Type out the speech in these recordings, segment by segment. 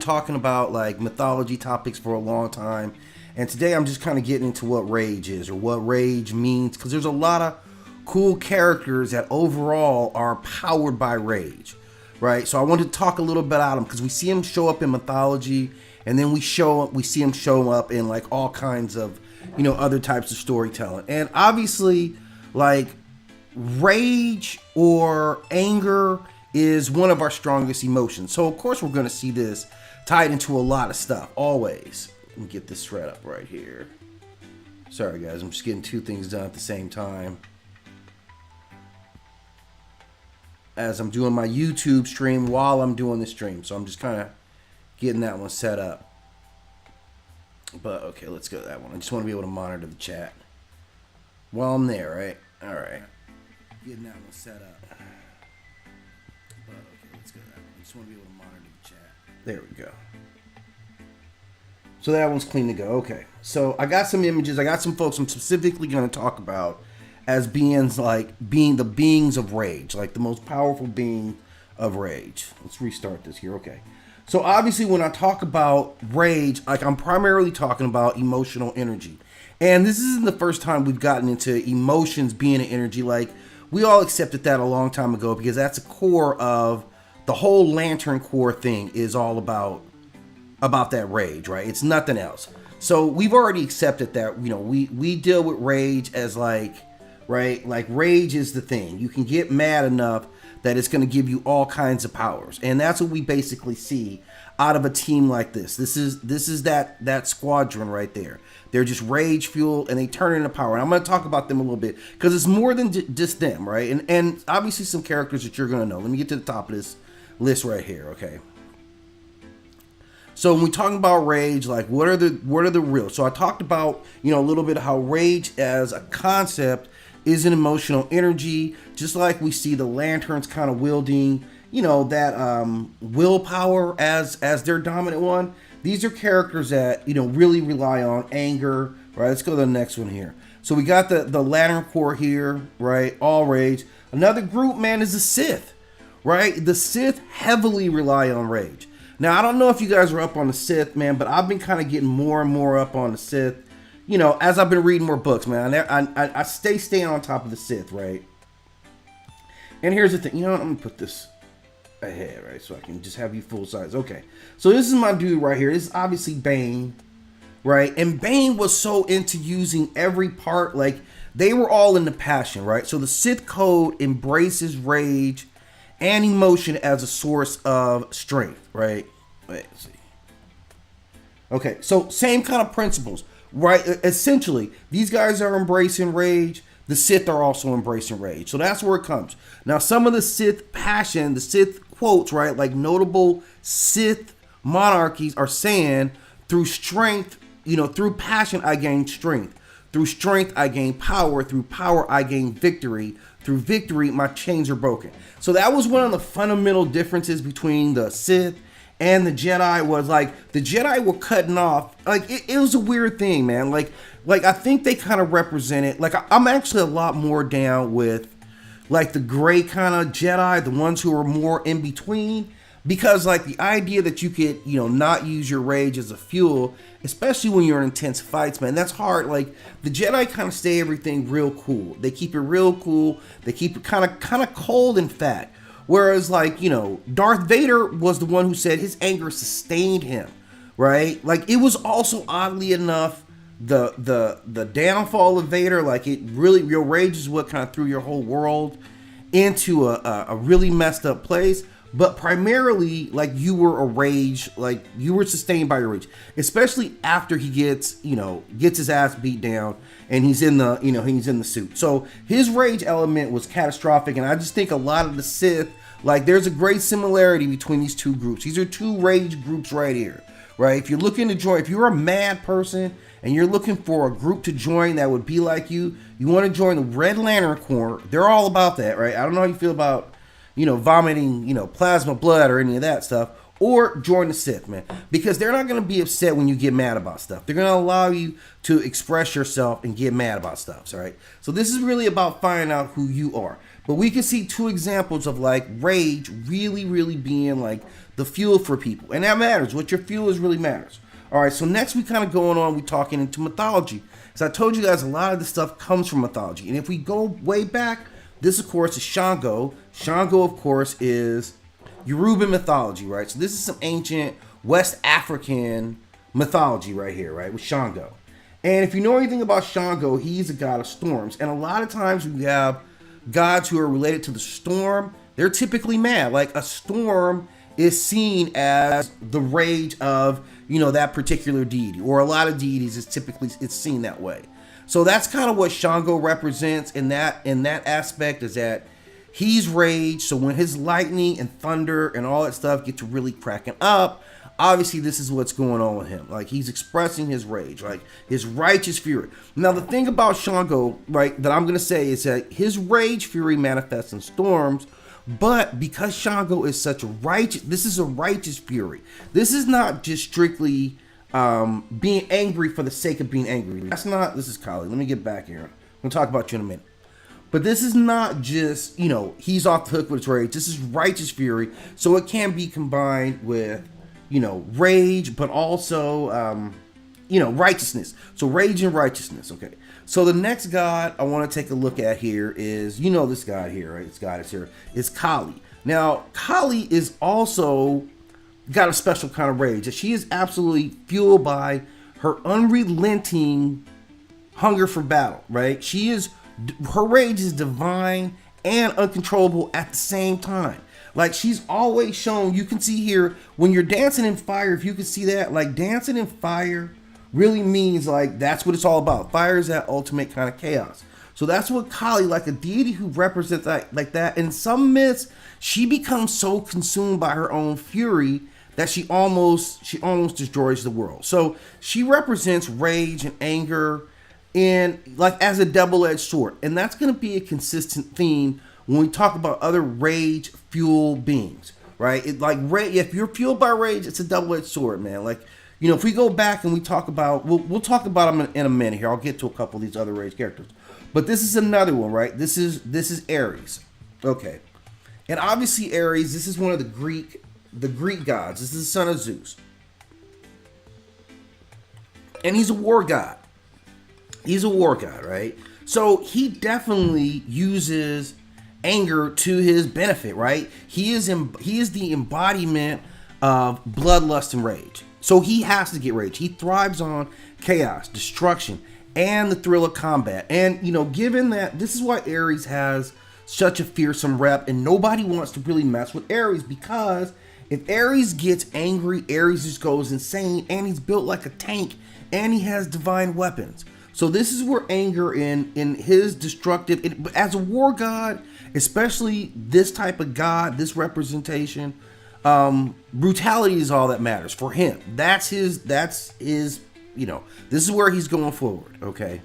talking about like mythology topics for a long time, and today I'm just kind of getting into what rage is or what rage means, because there's a lot of cool characters that overall are powered by rage, right? So I wanted to talk a little bit about them because we see them show up in mythology, and then we see them show up in like all kinds of other types of storytelling, and obviously like rage or anger is one of our strongest emotions. So of course we're going to see this tied into a lot of stuff always. Let me get this thread up right here. Sorry guys, I'm just getting two things done at the same time as I'm doing my YouTube stream while I'm doing the stream. So I'm just kind of getting that one set up. But okay, let's go to that one. I just want to be able to monitor the chat while I'm there, right? All right. Getting that one set up. But okay, let's go to that one. I just want to be able to monitor the chat. There we go. So that one's clean to go. Okay. So I got some images. I got some folks I'm specifically going to talk about as being the beings of rage, like the most powerful being of rage. Let's restart this here. Okay. So obviously when I talk about rage, like I'm primarily talking about emotional energy. And this isn't the first time we've gotten into emotions being an energy. Like we all accepted that a long time ago because that's a core of the whole Lantern Corps thing is all about that rage, right? It's nothing else. So we've already accepted that, we deal with rage as like, right? Like rage is the thing. You can get mad enough that it's going to give you all kinds of powers. And that's what we basically see out of a team like this. This is that squadron right there. They're just rage fueled and they turn into power. And I'm going to talk about them a little bit because it's more than just them, right? And obviously some characters that you're going to know. Let me get to the top of this list right here, okay? So when we talk about rage, like what are the real? So I talked about, a little bit of how rage as a concept is an emotional energy, just like we see the lanterns kind of wielding, that willpower as their dominant one. These are characters that, really rely on anger, right? Let's go to the next one here. So we got the Lantern Corps here, right? All rage. Another group, man, is the Sith, right? The Sith heavily rely on rage. Now, I don't know if you guys are up on the Sith, man, but I've been kind of getting more and more up on the Sith, as I've been reading more books, man. I staying on top of the Sith, right? And here's the thing. I'm going to put this ahead, right? So I can just have you full size. Okay. So this is my dude right here. This is obviously Bane, right? And Bane was so into using every part. Like, they were all into passion, right? So the Sith code embraces rage and emotion as a source of strength, right? Wait, let's see. Okay, so same kind of principles, right? Essentially, these guys are embracing rage. The Sith are also embracing rage. So that's where it comes. Now, some of the Sith passion, the Sith quotes, right? Like notable Sith monarchies are saying, through strength, through passion, I gain strength. Through strength, I gain power. Through power, I gain victory. Through victory, my chains are broken. So that was one of the fundamental differences between the Sith and the Jedi. Was like the Jedi were cutting off. Like it was a weird thing, man. Like I think they kind of represented. Like I'm actually a lot more down with like the gray kind of Jedi, the ones who are more in between. Because like the idea that you could, not use your rage as a fuel, especially when you're in intense fights, man, that's hard. Like the Jedi kind of stay everything real cool. They keep it real cool. They keep it kind of cold, in fact. Whereas like, Darth Vader was the one who said his anger sustained him, right? Like it was also oddly enough the downfall of Vader. Like it really, your rage is what kind of threw your whole world into a really messed up place. But primarily, like you were a rage, like you were sustained by your rage, especially after he gets his ass beat down and he's in the suit. So his rage element was catastrophic, and I just think a lot of the Sith, like there's a great similarity between these two groups. These are two rage groups right here, right? If you're looking to join, if you're a mad person and you're looking for a group to join that would be like you want to join the Red Lantern Corps. They're all about that, right? I don't know how you feel about vomiting, plasma blood or any of that stuff. or join the Sith, man, because they're not going to be upset when you get mad about stuff. They're going to allow you to express yourself and get mad about stuff, all right? So this is really about finding out who you are. But we can see two examples of like rage really, really being like the fuel for people. And that matters. What your fuel is really matters. All right, so next we kind of going on, we talking into mythology. As I told you guys, a lot of this stuff comes from mythology. And if we go way back, this, of course, is Shango. Shango, of course, is Yoruba mythology, right? So this is some ancient West African mythology right here, right, with Shango. And if you know anything about Shango, he's a god of storms. And a lot of times we have gods who are related to the storm. They're typically mad. Like a storm is seen as the rage of, you know, that particular deity, or a lot of deities is typically it's seen that way. So that's kind of what Shango represents in that aspect, is that he's rage. So when his lightning and thunder and all that stuff get to really cracking up, obviously this is what's going on with him. Like he's expressing his rage, like his righteous fury. Now the thing about Shango, right, that I'm gonna say is that his rage fury manifests in storms. But because Shango is such a righteous, this is a righteous fury. This is not just strictly being angry for the sake of being angry. That's not, this is Kali. Let me get back here. I'm going to talk about you in a minute. But this is not just, you know, he's off the hook with his rage. This is righteous fury. So it can be combined with, you know, rage, but also, you know, righteousness. So rage and righteousness. Okay. So the next god I want to take a look at here is, you know, this god here, right? This god is here. It's Kali. Now, Kali is also got a special kind of rage. She is absolutely fueled by her unrelenting hunger for battle, right? Her rage is divine and uncontrollable at the same time. Like she's always shown, you can see here, when you're dancing in fire, if you can see that, like dancing in fire really means like that's what it's all about. Fire is that ultimate kind of chaos. So that's what Kali, like a deity who represents that, like that. In some myths, she becomes so consumed by her own fury that she almost destroys the world. So she represents rage and anger in like as a double-edged sword. And that's going to be a consistent theme when we talk about other rage fueled beings, right? It like if you're fueled by rage, it's a double-edged sword, man. Like, you know, if we go back and we talk about, we'll talk about them in a minute here. I'll get to a couple of these other rage characters, but this is another one, right? This is Ares, okay, and obviously Ares. This is one of the Greek gods. This is the son of Zeus, and he's a war god. He's a war god, right? So he definitely uses anger to his benefit, right? He is the embodiment of bloodlust and rage. So he has to get rage. He thrives on chaos, destruction, and the thrill of combat. And, you know, given that this is why Ares has such a fearsome rep, and nobody wants to really mess with Ares, because if Ares gets angry, Ares just goes insane, and he's built like a tank, and he has divine weapons. So this is where anger in his destructive, as a war god, especially this type of god, this representation, brutality is all that matters for him. That's his, you know, this is where he's going forward, okay?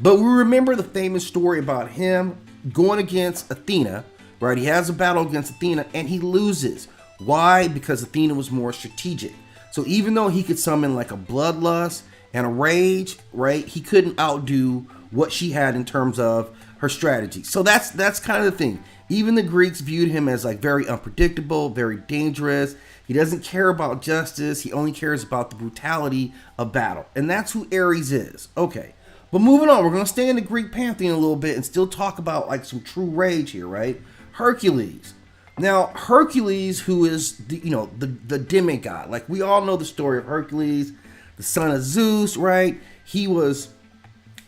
But we remember the famous story about him going against Athena, right? He has a battle against Athena and he loses. Why? Because Athena was more strategic. So even though he could summon like a bloodlust and a rage, right, he couldn't outdo what she had in terms of her strategy. So that's kind of the thing. Even the Greeks viewed him as like very unpredictable, very dangerous. He doesn't care about justice. He only cares about the brutality of battle. And that's who Ares is. Okay. But moving on, we're going to stay in the Greek pantheon a little bit and still talk about like some true rage here, right? Hercules. Now, Hercules, who is the, you know, the demigod. Like we all know the story of Hercules, the son of Zeus, right? He was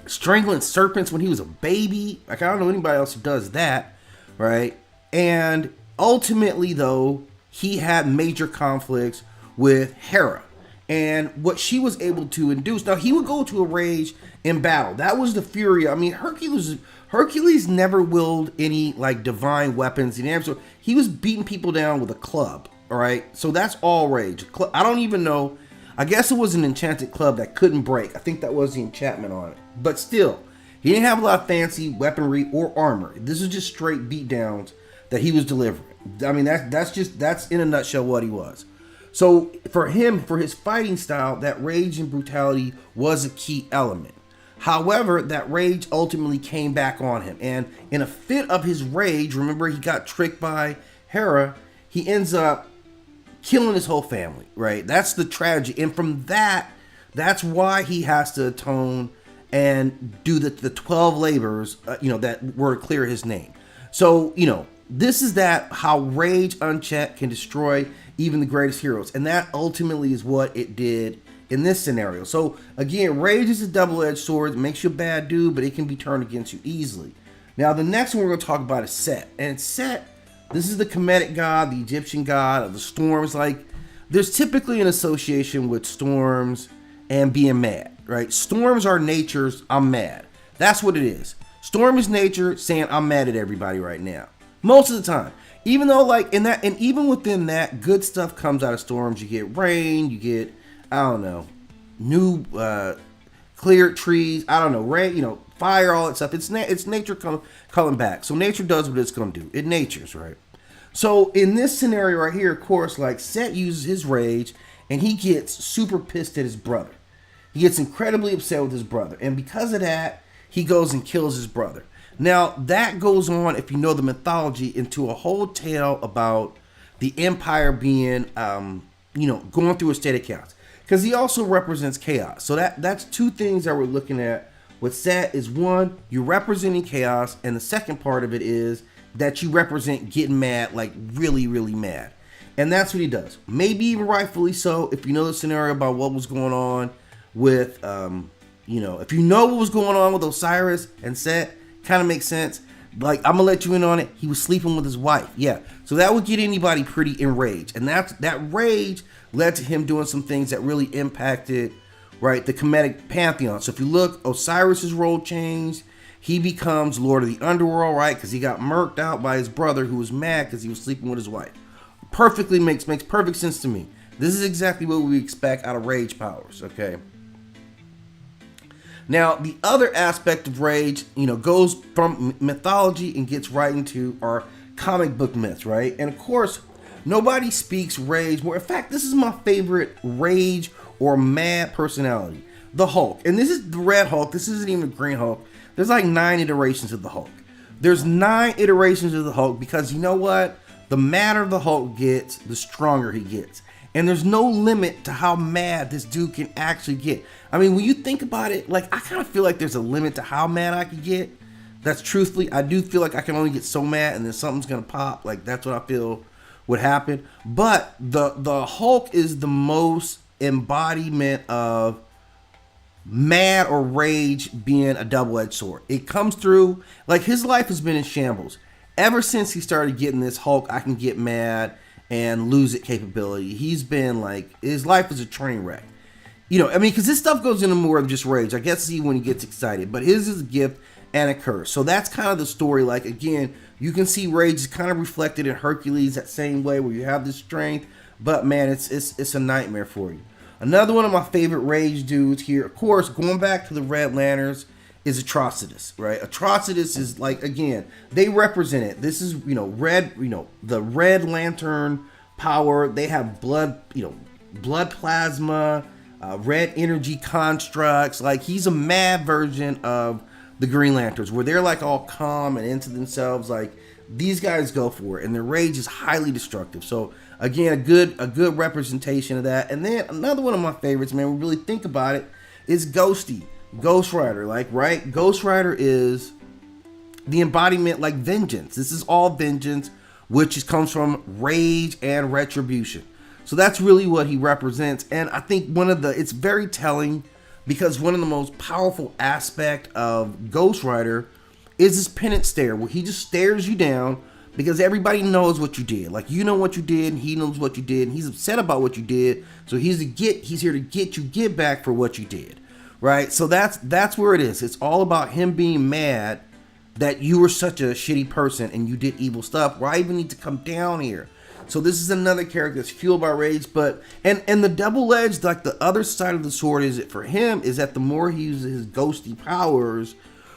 strangling serpents when he was a baby. Like I don't know anybody else who does that. Right? And ultimately, though, he had major conflicts with Hera. And what she was able to induce. Now, he would go to a rage in battle. That was the fury. I mean, Hercules never wielded any, like, divine weapons. He was beating people down with a club. All right? So that's all rage. I don't even know. I guess it was an enchanted club that couldn't break. I think that was the enchantment on it. But still, he didn't have a lot of fancy weaponry or armor. This is just straight beat downs that he was delivering. I mean, that's in a nutshell what he was. So for him, for his fighting style, that rage and brutality was a key element. However, that rage ultimately came back on him. And in a fit of his rage, remember he got tricked by Hera, he ends up killing his whole family, right? That's the tragedy. And from that, that's why he has to atone and do the 12 labors, that were to clear his name. So, this is that how rage unchecked can destroy even the greatest heroes. And that ultimately is what it did in this scenario. So again, rage is a double-edged sword. It makes you a bad dude, but it can be turned against you easily. Now, the next one we're going to talk about is Set. And Set, this is the Kemetic god, the Egyptian god of the storms. Like, there's typically an association with storms and being mad, right? Storms are nature's I'm mad. That's what it is. Storm is nature saying I'm mad at everybody right now. Most of the time. Even though and even within that, good stuff comes out of storms. You get rain, you get, new cleared trees, rain, fire, all that stuff. It's nature coming back. So nature does what it's going to do. It natures, right? So in this scenario right here, of course, Set uses his rage and he gets super pissed at his brother. He gets incredibly upset with his brother. And because of that, he goes and kills his brother. Now, that goes on, if you know the mythology, into a whole tale about the Empire being, going through a state of chaos. Because he also represents chaos. So that's two things that we're looking at with Set is one, you're representing chaos. And the second part of it is that you represent getting mad, really, really mad. And that's what he does. Maybe even rightfully so, if you know the scenario about what was going on with, if you know what was going on with Osiris and Set, kind of makes sense. I'm gonna let you in on it. He was sleeping with his wife. Yeah. So that would get anybody pretty enraged. And that rage led to him doing some things that really impacted, right, the Kemetic pantheon. So if you look, Osiris's role changed. He becomes Lord of the Underworld, right? Because he got murked out by his brother who was mad because he was sleeping with his wife. Perfectly makes perfect sense to me. This is exactly what we expect out of rage powers, okay? Now, the other aspect of rage, goes from mythology and gets right into our comic book myths, right? And of course, nobody speaks rage more. In fact, this is my favorite rage or mad personality, the Hulk. And this is the Red Hulk. This isn't even the Green Hulk. There's 9 iterations of the Hulk. There's 9 iterations of the Hulk because you know what? The madder the Hulk gets, the stronger he gets. And there's no limit to how mad this dude can actually get. I mean, when you think about it, I kind of feel like there's a limit to how mad I can get. That's truthfully, I do feel like I can only get so mad and then something's going to pop. That's what I feel would happen. But the Hulk is the most embodiment of mad or rage being a double-edged sword. It comes through, his life has been in shambles. Ever since he started getting this Hulk, I can get mad and lose it capability. He's been his life is a train wreck. Because this stuff goes into more than just rage. I guess see when he gets excited, but his is a gift and a curse. So that's kind of the story. Again, you can see rage is kind of reflected in Hercules that same way where you have this strength, but man, it's a nightmare for you. Another one of my favorite rage dudes here, of course, going back to the Red Lanterns, is Atrocitus, right? Atrocitus is again, they represent it. This is, red, the Red Lantern power. They have blood, blood plasma, red energy constructs. He's a mad version of the Green Lanterns where they're all calm and into themselves. These guys go for it and their rage is highly destructive. So again, a good representation of that. And then another one of my favorites, man, we really think about it, is Ghosty. Ghost Rider, right? Ghost Rider is the embodiment vengeance. This is all vengeance, which comes from rage and retribution. So that's really what he represents. And I think it's very telling because one of the most powerful aspect of Ghost Rider is his penance stare, where he just stares you down because everybody knows what you did. You know what you did, and he knows what you did, and he's upset about what you did. So he's here to get back for what you did. Right, so that's where it is. It's all about him being mad that you were such a shitty person and you did evil stuff. Why even need to come down here? So this is another character that's fueled by rage, but and the double-edged, the other side of the sword is it for him is that the more he uses his ghosty powers,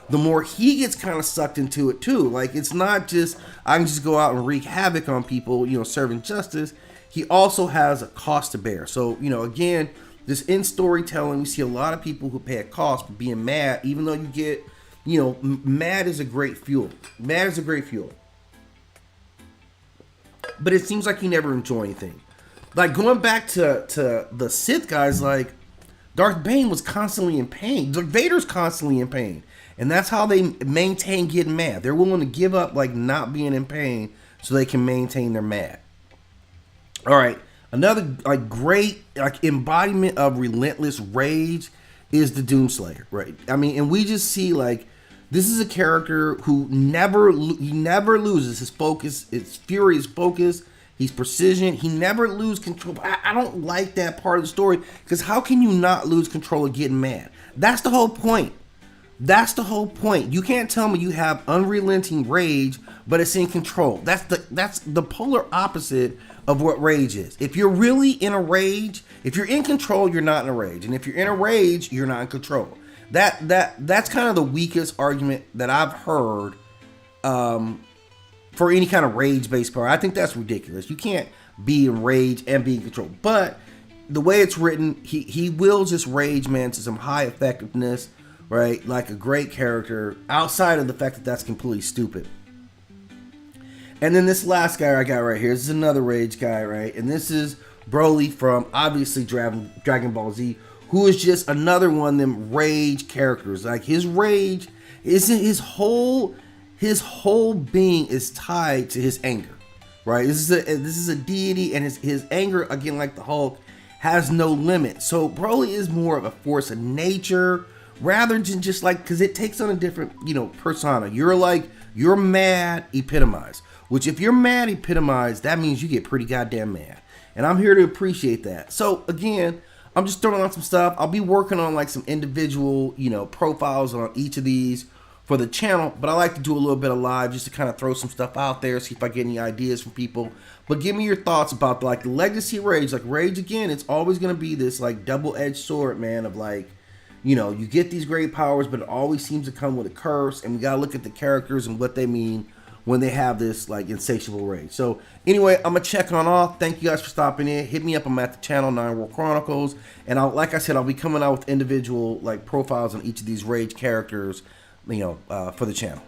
the more he gets kind of sucked into it too. It's not just I can just go out and wreak havoc on people, serving justice. he also has a cost to bear. So, you know, again, this in storytelling, we see a lot of people who pay a cost for being mad, even though you get, you know, mad is a great fuel. Mad is a great fuel. But it seems like you never enjoy anything. Like going back to the Sith guys, like Darth Bane was constantly in pain. Darth Vader's constantly in pain. And that's how they maintain getting mad. They're willing to give up like not being in pain so they can maintain their mad. All right, another like great like embodiment of relentless rage is the Doomslayer, right? I mean, and we just see like this is a character who never loses his focus, his fury, his focus, his precision. He never loses control. I don't like that part of the story because how can you not lose control of getting mad? That's the whole point. That's the whole point. You can't tell me you have unrelenting rage, but it's in control. That's the polar opposite of what rage is. If you're really in a rage, if you're in control, you're not in a rage, and if you're in a rage, you're not in control. That's kind of the weakest argument that I've heard for any kind of rage-based power. I think that's ridiculous. You can't be in rage and be in control. But the way it's written, he will just rage man to some high effectiveness. Right, like a great character, outside of the fact that that's completely stupid. And then this last guy I got right here, this is another rage guy, right? And this is Broly from obviously Dragon Ball Z, who is just another one of them rage characters. Like his rage isn't his whole being is tied to his anger, right? This is a deity, and his anger, again, like the Hulk, has no limit. So Broly is more of a force of nature. Rather than just like, because it takes on a different, you know, persona. You're mad epitomized. Which if you're mad epitomized, that means you get pretty goddamn mad. And I'm here to appreciate that. So again, I'm just throwing on some stuff. I'll be working on like some individual, you know, profiles on each of these for the channel. But I like to do a little bit of live just to kind of throw some stuff out there, see if I get any ideas from people. But give me your thoughts about like the legacy rage. Like rage, again, it's always going to be this like double-edged sword, man, of like, you know, you get these great powers, but it always seems to come with a curse, and we gotta look at the characters and what they mean when they have this like insatiable rage. So anyway, I'm gonna check on off. Thank you guys for stopping in. Hit me up. I'm at the channel 9 World Chronicles, and like I said, I'll be coming out with individual like profiles on each of these rage characters, you know, for the channel.